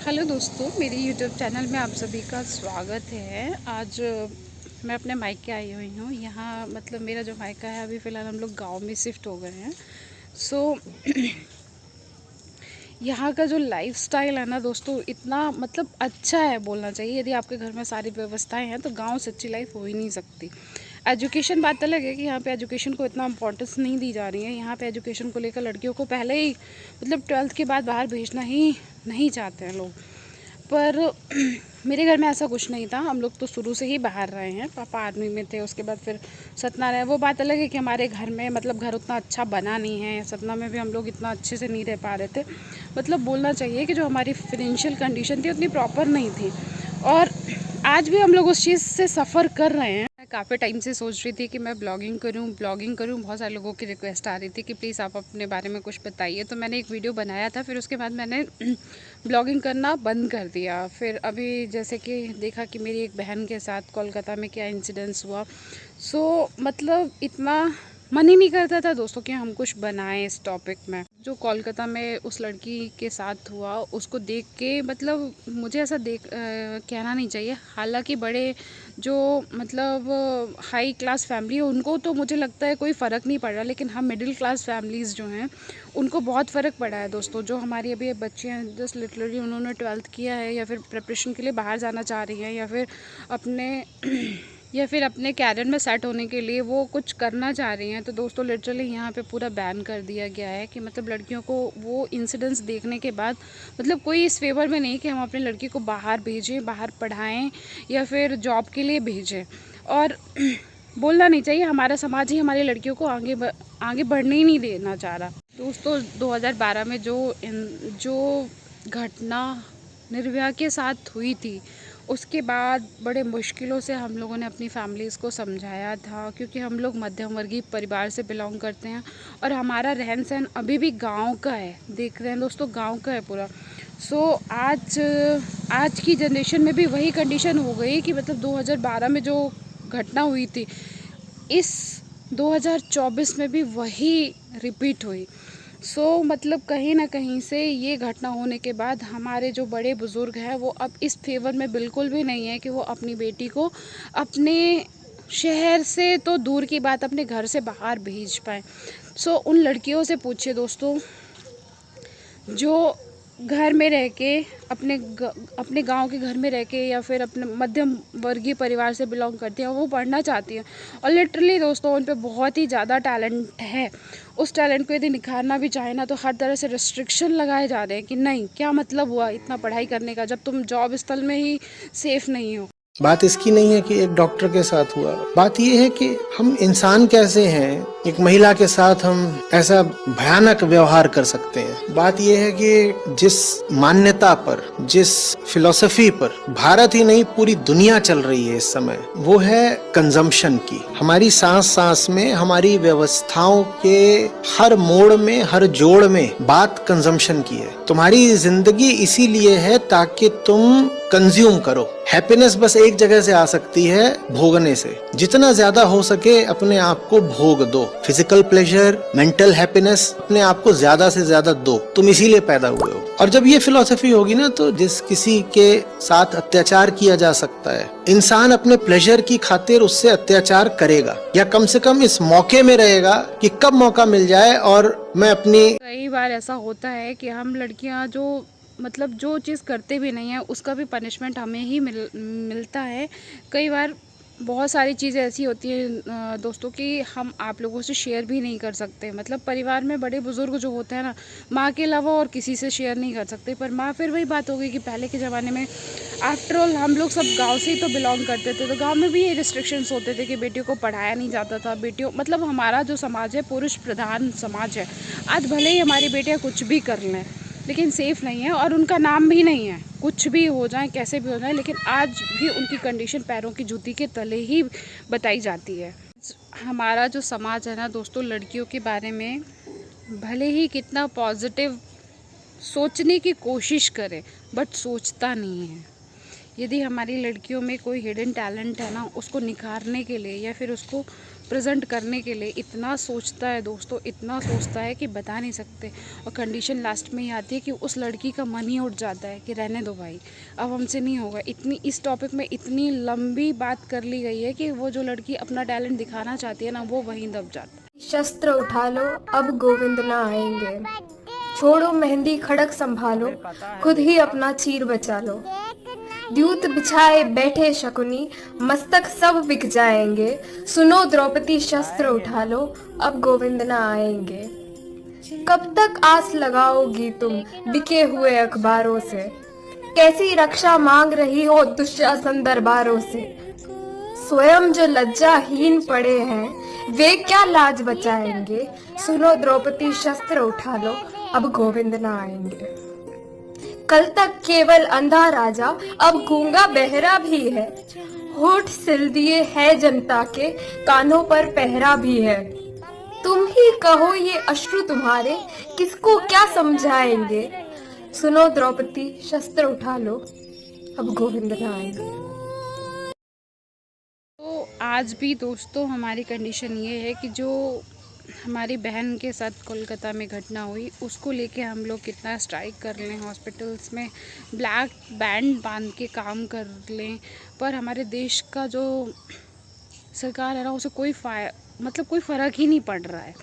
Hello दोस्तों, मेरे YouTube channel में आप सभी का स्वागत है। आज मैं अपने मायके आई हुई हूँ। यहाँ मतलब मेरा जो मायका है, अभी फ़िलहाल हम लोग गांव में शिफ्ट हो गए हैं। सो यहाँ का जो लाइफस्टाइल है ना दोस्तों, इतना मतलब अच्छा है बोलना चाहिए। यदि आपके घर में सारी व्यवस्थाएं हैं तो गांव से अच्छी लाइफ हो ही नहीं सकती। एजुकेशन बात अलग है कि यहाँ पे एजुकेशन को इतना इम्पोर्टेंस नहीं दी जा रही है। यहाँ पे एजुकेशन को लेकर लड़कियों को पहले ही मतलब 12th के बाद बाहर भेजना ही नहीं चाहते हैं लोग। पर मेरे घर में ऐसा कुछ नहीं था। हम लोग तो शुरू से ही बाहर रहे हैं। पापा आर्मी में थे, उसके बाद फिर सतना रहे। वो बात अलग है कि हमारे घर में मतलब घर उतना अच्छा बना नहीं है। सतना में भी हम लोग इतना अच्छे से नहीं रह पा रहे थे। मतलब बोलना चाहिए कि जो हमारी फाइनेंशियल कंडीशन थी उतनी प्रॉपर नहीं थी, और आज भी हम लोग उस चीज़ से सफ़र कर रहे हैं। मैं काफ़ी टाइम से सोच रही थी कि मैं ब्लॉगिंग करूं। बहुत सारे लोगों की रिक्वेस्ट आ रही थी कि प्लीज़ आप अपने बारे में कुछ बताइए। तो मैंने एक वीडियो बनाया था, फिर उसके बाद मैंने ब्लॉगिंग करना बंद कर दिया। फिर अभी जैसे कि देखा कि मेरी एक बहन के साथ कोलकाता में क्या इंसिडेंस हुआ। मतलब इतना मन ही नहीं करता था दोस्तों कि हम कुछ बनाएं इस टॉपिक में। जो कोलकाता में उस लड़की के साथ हुआ, उसको देख के मतलब मुझे ऐसा कहना नहीं चाहिए। हालांकि बड़े जो मतलब हाई क्लास फैमिली है उनको तो मुझे लगता है कोई फ़र्क नहीं पड़ रहा, लेकिन हम मिडिल क्लास फैमिलीज़ जो हैं उनको बहुत फ़र्क पड़ा है दोस्तों। जो हमारी अभी बच्चे हैं, जस्ट लिटरली उन्होंने 12th किया है या फिर प्रिपरेशन के लिए बाहर जाना चाह रही हैं, या फिर अपने कैरियर में सेट होने के लिए वो कुछ करना चाह रही हैं, तो दोस्तों लिटरली यहाँ पे पूरा बैन कर दिया गया है कि मतलब लड़कियों को वो इंसिडेंट्स देखने के बाद मतलब कोई इस फेवर में नहीं कि हम अपनी लड़की को बाहर भेजें, बाहर पढ़ाएं या फिर जॉब के लिए भेजें। और बोलना नहीं चाहिए, हमारा समाज ही हमारी लड़कियों को आगे बढ़ने ही नहीं देना चाह रहा। दोस्तों 2012 में जो घटना निर्भया के साथ हुई थी, उसके बाद बड़े मुश्किलों से हम लोगों ने अपनी फैमिलीज़ को समझाया था, क्योंकि हम लोग मध्यम वर्गीय परिवार से बिलोंग करते हैं और हमारा रहन सहन अभी भी गांव का है। देख रहे हैं दोस्तों, गांव का है पूरा। आज की जनरेशन में भी वही कंडीशन हो गई कि मतलब 2012 में जो घटना हुई थी, इस 2024 में भी वही रिपीट हुई। मतलब कहीं ना कहीं से ये घटना होने के बाद हमारे जो बड़े बुज़ुर्ग हैं वो अब इस फेवर में बिल्कुल भी नहीं है कि वो अपनी बेटी को अपने शहर से तो दूर की बात अपने घर से बाहर भेज पाए। उन लड़कियों से पूछिए दोस्तों, जो घर में रह के अपने गांव के घर में रह के या फिर अपने मध्यम वर्गीय परिवार से बिलोंग करती हैं, वो पढ़ना चाहती हैं। और लिटरली दोस्तों उन पे बहुत ही ज़्यादा टैलेंट है। उस टैलेंट को यदि निखारना भी चाहे ना, तो हर तरह से रिस्ट्रिक्शन लगाए जा रहे हैं कि नहीं, क्या मतलब हुआ इतना पढ़ाई करने का जब तुम जॉब स्थल में ही सेफ नहीं हो। बात इसकी नहीं है कि एक डॉक्टर के साथ हुआ, बात यह है कि हम इंसान कैसे हैं, एक महिला के साथ हम ऐसा भयानक व्यवहार कर सकते हैं। बात यह है कि जिस मान्यता पर, जिस फिलॉसफी पर भारत ही नहीं पूरी दुनिया चल रही है इस समय, वो है कंजम्पशन की। हमारी सांस सांस में, हमारी व्यवस्थाओं के हर मोड़ में, हर जोड़ में बात कंजम्पशन की है। तुम्हारी जिंदगी इसीलिए है ताकि तुम कंज्यूम करो। हैप्पीनेस बस एक जगह से आ सकती है, भोगने से। जितना ज्यादा हो सके अपने आप को भोग दो। फिजिकल प्लेजर, मेंटल हैप्पीनेस, अपने आप को ज्यादा से ज्यादा दो। तुम इसीलिए पैदा हुए हो। और जब ये फिलॉसफी होगी ना, तो जिस किसी के साथ अत्याचार किया जा सकता है, इंसान अपने प्लेजर की खातिर उससे अत्याचार करेगा, या कम से कम इस मौके में रहेगा कि कब मौका मिल जाए और मैं अपनी। कई बार ऐसा होता है कि हम लड़कियां जो चीज़ करते भी नहीं है उसका भी पनिशमेंट हमें ही मिलता है। कई बार बहुत सारी चीज़ें ऐसी होती हैं दोस्तों कि हम आप लोगों से शेयर भी नहीं कर सकते। मतलब परिवार में बड़े बुजुर्ग जो होते हैं ना, माँ के अलावा और किसी से शेयर नहीं कर सकते। पर माँ, फिर वही बात होगी कि पहले के ज़माने में आफ्टर ऑल हम लोग सब गांव से ही तो बिलोंग करते थे, तो गांव में भी ये रिस्ट्रिक्शंस होते थे कि बेटियों को पढ़ाया नहीं जाता था। बेटियों मतलब हमारा जो समाज है पुरुष प्रधान समाज है। आज भले ही हमारी बेटियाँ कुछ भी कर लें, लेकिन सेफ़ नहीं है और उनका नाम भी नहीं है। कुछ भी हो जाए, कैसे भी हो जाए, लेकिन आज भी उनकी कंडीशन पैरों की जूती के तले ही बताई जाती है। हमारा जो समाज है ना दोस्तों, लड़कियों के बारे में भले ही कितना पॉजिटिव सोचने की कोशिश करे, बट सोचता नहीं है। यदि हमारी लड़कियों में कोई हिडन टैलेंट है ना, उसको निखारने के लिए या फिर उसको प्रेजेंट करने के लिए इतना सोचता है दोस्तों, इतना सोचता है कि बता नहीं सकते। और कंडीशन लास्ट में ही आती है कि उस लड़की का मन ही उठ जाता है कि रहने दो भाई, अब हमसे नहीं होगा। इतनी इस टॉपिक में इतनी लंबी बात कर ली गई है कि वो जो लड़की अपना टैलेंट दिखाना चाहती है ना, वो वहीं दब जाता है। शस्त्र उठा लो, अब गोविंद ना आएंगे। छोड़ो मेहंदी खड़क संभालो, खुद ही अपना चीर बचा लो। द्यूत बिछाए बैठे शकुनी, मस्तक सब बिक जाएंगे। सुनो द्रौपदी शस्त्र उठा लो, अब गोविंद ना आएंगे। कब तक आस लगाओगी तुम बिके हुए अखबारों से? कैसी रक्षा मांग रही हो दुशासन दरबारों से? स्वयं जो लज्जाहीन पड़े हैं वे क्या लाज बचाएंगे? सुनो द्रौपदी शस्त्र उठा लो, अब गोविंद ना आएंगे। कल तक केवल अंधा राजा अब गूंगा बहरा भी है। होठ सिल दिए है जनता के, कानों पर पहरा भी है। तुम ही कहो ये अश्रु तुम्हारे किसको क्या समझाएंगे? सुनो द्रौपदी शस्त्र उठा लो, अब गोविंद ना आएंगे। तो आज भी दोस्तों हमारी कंडीशन ये है कि जो हमारी बहन के साथ कोलकाता में घटना हुई, उसको लेके हम लोग कितना स्ट्राइक कर लें, हॉस्पिटल्स में ब्लैक बैंड बांध के काम कर लें, पर हमारे देश का जो सरकार है ना, उसे कोई कोई फ़र्क ही नहीं पड़ रहा है।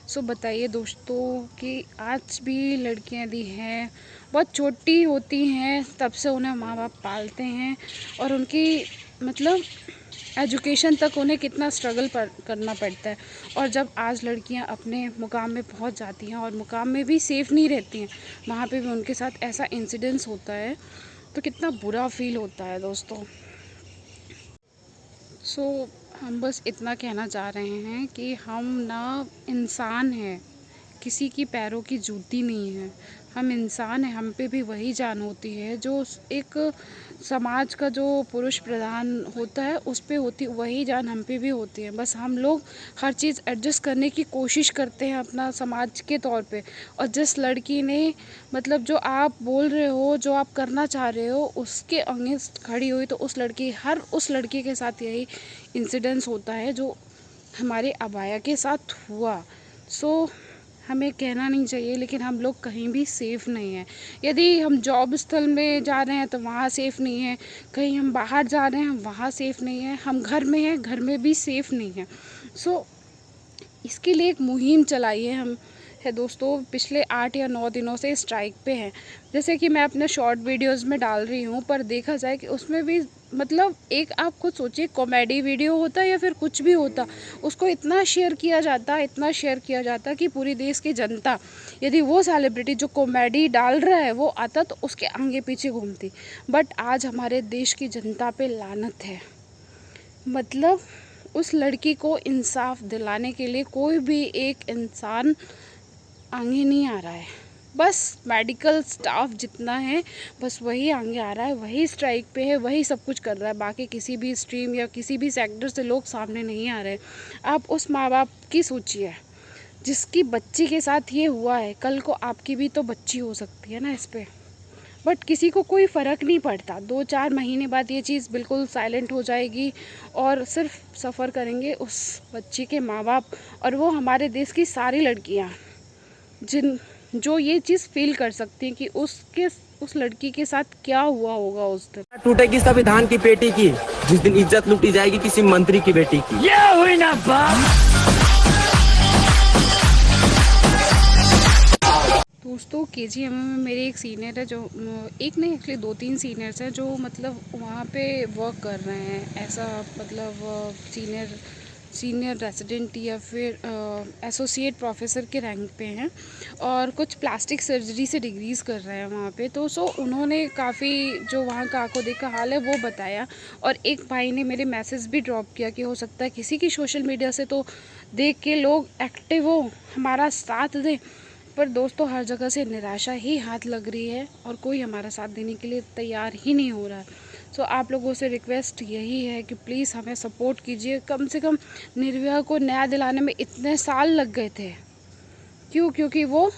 सो बताइए दोस्तों कि आज भी लड़कियां दी हैं, बहुत छोटी होती हैं तब से उन्हें माँ बाप पालते हैं, और उनकी एजुकेशन तक उन्हें कितना स्ट्रगल करना पड़ता है। और जब आज लड़कियां अपने मुकाम में पहुंच जाती हैं और मुकाम में भी सेफ़ नहीं रहती हैं, वहाँ पे भी उनके साथ ऐसा इंसिडेंस होता है, तो कितना बुरा फील होता है दोस्तों। सो हम बस इतना कहना चाह रहे हैं कि हम ना इंसान हैं, किसी की पैरों की जूती नहीं है। हम इंसान हैं, हम पे भी वही जान होती है जो एक समाज का जो पुरुष प्रधान होता है उस पे होती, वही जान हम पे भी होती है। बस हम लोग हर चीज़ एडजस्ट करने की कोशिश करते हैं अपना समाज के तौर पे। और जिस लड़की ने जो आप बोल रहे हो, जो आप करना चाह रहे हो, उसके अगेंस्ट खड़ी हुई, तो उस लड़की के साथ यही इंसिडेंस होता है जो हमारे अबाया के साथ हुआ। सो हमें कहना नहीं चाहिए, लेकिन हम लोग कहीं भी सेफ़ नहीं हैं। यदि हम जॉब स्थल में जा रहे हैं तो वहाँ सेफ़ नहीं है, कहीं हम बाहर जा रहे हैं वहाँ सेफ़ नहीं है, हम घर में हैं घर में भी सेफ़ नहीं है। सो इसके लिए एक मुहिम चलाई है हम दोस्तों, पिछले 8 या 9 दिनों से स्ट्राइक पे हैं। जैसे कि मैं अपने शॉर्ट वीडियोस में डाल रही हूँ, पर देखा जाए कि उसमें भी एक आप खुद सोचिए, कॉमेडी वीडियो होता या फिर कुछ भी होता, उसको इतना शेयर किया जाता कि पूरी देश की जनता, यदि वो सेलिब्रिटी जो कॉमेडी डाल रहा है वो आता तो उसके आगे पीछे घूमती। बट आज हमारे देश की जनता पे लानत है। उस लड़की को इंसाफ दिलाने के लिए कोई भी एक इंसान आगे नहीं आ रहा है। बस मेडिकल स्टाफ जितना है बस वही आगे आ रहा है, वही स्ट्राइक पे है, वही सब कुछ कर रहा है। बाकी किसी भी स्ट्रीम या किसी भी सेक्टर से लोग सामने नहीं आ रहे। आप उस माँ बाप की सोचिए जिसकी बच्ची के साथ ये हुआ है, कल को आपकी भी तो बच्ची हो सकती है ना इस पे। बट किसी को कोई फ़र्क नहीं पड़ता। 2-4 महीने बाद ये चीज़ बिल्कुल साइलेंट हो जाएगी और सिर्फ सफ़र करेंगे उस बच्ची के माँ बाप, और वो हमारे देश की सारी लड़कियाँ जो ये चीज़ फील कर सकती हैं कि उस लड़की के साथ क्या हुआ होगा उस दिन। टूटेगी संविधान की पेटी की जिस दिन इज्जत लूटी जाएगी किसी मंत्री की बेटी की। ये हुई ना बात। दोस्तों KGM में मेरे एक सीनियर है, जो एक नहीं एक्चुअली 2-3 सीनियर्स हैं जो वहाँ पे वर्क कर रहे हैं, ऐसा सीनियर रेजिडेंट या फिर एसोसिएट प्रोफेसर के रैंक पे हैं, और कुछ प्लास्टिक सर्जरी से डिग्रीज़ कर रहे हैं वहाँ पे। तो उन्होंने काफ़ी जो वहाँ का आंखों देखा हाल है वो बताया, और एक भाई ने मेरे मैसेज भी ड्रॉप किया कि हो सकता है किसी की सोशल मीडिया से तो देख के लोग एक्टिव हो, हमारा साथ दें। पर दोस्तों हर जगह से निराशा ही हाथ लग रही है और कोई हमारा साथ देने के लिए तैयार ही नहीं हो रहा है। सो आप लोगों से रिक्वेस्ट यही है कि प्लीज़ हमें सपोर्ट कीजिए। कम से कम निर्भया को न्याय दिलाने में इतने साल लग गए थे, क्योंकि वो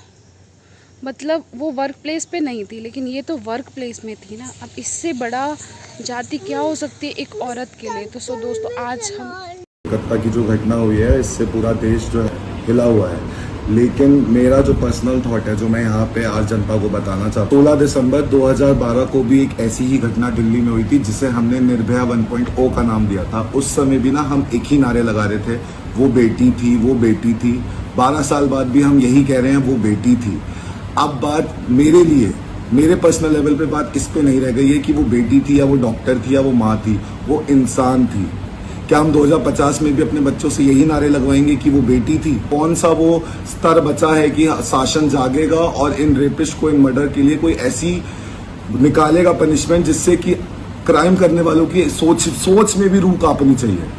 वर्क प्लेस पे नहीं थी, लेकिन ये तो वर्क प्लेस में थी ना। अब इससे बड़ा जाति क्या हो सकती है एक औरत के लिए। तो दोस्तों आज हम कलकत्ता की जो घटना हुई है इससे पूरा देश जो है हिला हुआ है, लेकिन मेरा जो पर्सनल थॉट है जो मैं यहाँ पे आज जनता को बताना चाहता हूँ, 16 दिसंबर 2012 को भी एक ऐसी ही घटना दिल्ली में हुई थी जिसे हमने निर्भया 1.0 का नाम दिया था। उस समय भी ना हम एक ही नारे लगा रहे थे, वो बेटी थी, वो बेटी थी। 12 साल बाद भी हम यही कह रहे हैं, वो बेटी थी। अब बात मेरे लिए, मेरे पर्सनल लेवल पे बात इस पे नहीं रह गई है कि वो बेटी थी या वो डॉक्टर थी या वो माँ थी, वो इंसान थी। क्या हम 2050 में भी अपने बच्चों से यही नारे लगवाएंगे कि वो बेटी थी? कौन सा वो स्तर बचा है कि शासन जागेगा और इन रेपिस्ट को, इन मर्डर के लिए कोई ऐसी निकालेगा पनिशमेंट जिससे कि क्राइम करने वालों की सोच में भी रूह कांपनी चाहिए।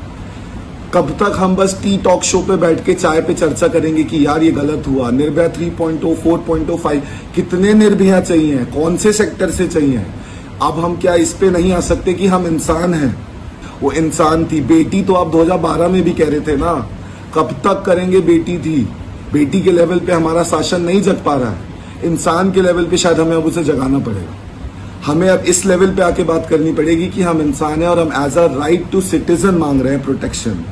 कब तक हम बस टी टॉक शो पे बैठ के चाय पे चर्चा करेंगे कि यार ये गलत हुआ? निर्भया 3.0, 4.0, 5 कितने निर्भया चाहिए? कौन से सेक्टर से चाहिए? अब हम क्या इस पे नहीं आ सकते कि हम इंसान हैं? वो इंसान थी। बेटी तो आप 2012 में भी कह रहे थे ना, कब तक करेंगे बेटी थी? बेटी के लेवल पे हमारा शासन नहीं जग पा रहा है, इंसान के लेवल पे शायद हमें अब उसे जगाना पड़ेगा। हमें अब इस लेवल पे आके बात करनी पड़ेगी कि हम इंसान हैं और हम as a right to citizen मांग रहे हैं प्रोटेक्शन।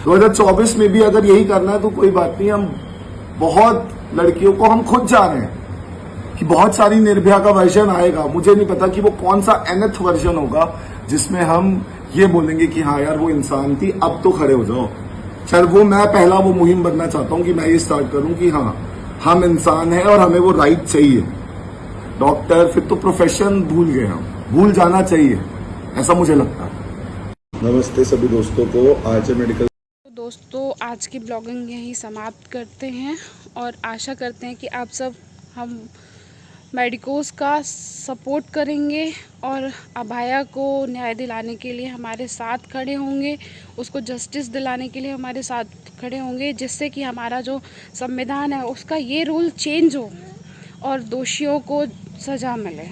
2024 में भी अगर यही करना है तो कोई बात नहीं, हम बहुत लड़कियों को हम खुद जा रहे हैं कि बहुत सारी निर्भया का वर्जन आएगा। मुझे नहीं पता कि वो कौन सा nth वर्जन होगा जिसमें हम ये बोलेंगे कि हाँ यार वो इंसान थी, अब तो खड़े हो जाओ। चल वो मैं पहला वो मुहिम बनना चाहता हूँ कि मैं ये स्टार्ट करूँ कि हाँ हम इंसान हैं और हमें वो राइट चाहिए। डॉक्टर फिर तो प्रोफेशन भूल गए, हम भूल जाना चाहिए, ऐसा मुझे लगता है। नमस्ते सभी दोस्तों को, आर्चर मेडिकल। दोस्तों आज की ब्लॉगिंग यहीं समाप्त करते हैं और आशा करते हैं कि आप सब हम मेडिकोस का सपोर्ट करेंगे और अभाया को न्याय दिलाने के लिए हमारे साथ खड़े होंगे, उसको जस्टिस दिलाने के लिए हमारे साथ खड़े होंगे, जिससे कि हमारा जो संविधान है उसका ये रूल चेंज हो और दोषियों को सज़ा मिले।